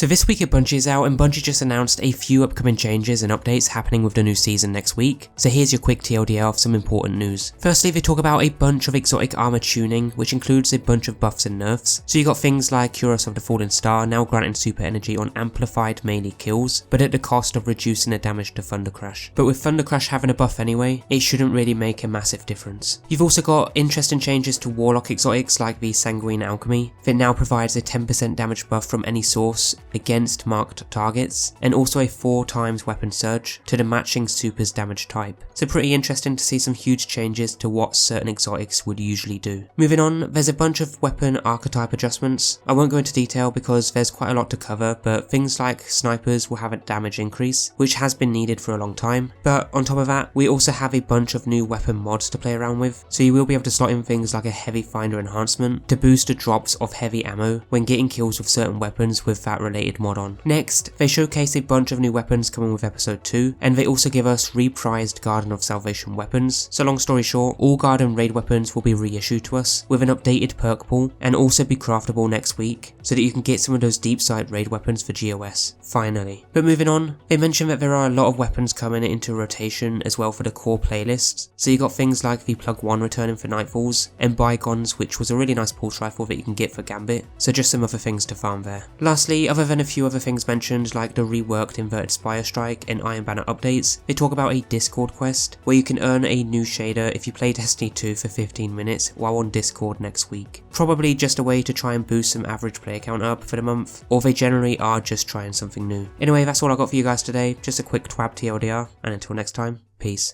So this week at Bungie is out, and Bungie just announced a few upcoming changes and updates happening with the new season next week. So here's your quick TLDR of some important news. Firstly, they talk about a bunch of exotic armor tuning, which includes a bunch of buffs and nerfs. So you got things like Cuirass of the Fallen Star now granting super energy on amplified melee kills, but at the cost of reducing the damage to Thunder Crash. But with Thunder Crash having a buff anyway, it shouldn't really make a massive difference. You've also got interesting changes to Warlock exotics like the Sanguine Alchemy, that now provides a 10% damage buff from any source against marked targets, and also a 4 times weapon surge to the matching super's damage type. So pretty interesting to see some huge changes to what certain exotics would usually do. Moving on, there's a bunch of weapon archetype adjustments. I won't go into detail because there's quite a lot to cover, but things like snipers will have a damage increase, which has been needed for a long time. But on top of that, we also have a bunch of new weapon mods to play around with, so you will be able to slot in things like a heavy finder enhancement to boost the drops of heavy ammo when getting kills with certain weapons with that related mod on. Next, they showcase a bunch of new weapons coming with episode 2, and they also give us reprised Garden of Salvation weapons. So long story short, all Garden raid weapons will be reissued to us with an updated perk pool, and also be craftable next week so that you can get some of those deep sight raid weapons for GOS, finally. But moving on, they mentioned that there are a lot of weapons coming into rotation as well for the core playlists. So you got things like the Plug 1 returning for Nightfalls, and Bygones, which was a really nice pulse rifle that you can get for Gambit, so just some other things to farm there. Lastly, other than a few other things mentioned like the reworked Inverted Spire Strike and Iron Banner updates, they talk about a Discord quest where you can earn a new shader if you play Destiny 2 for 15 minutes while on Discord next week. Probably just a way to try and boost some average player count up for the month, or they generally are just trying something new. Anyway, that's all I got for you guys today, just a quick TWAB TLDR, and until next time, peace.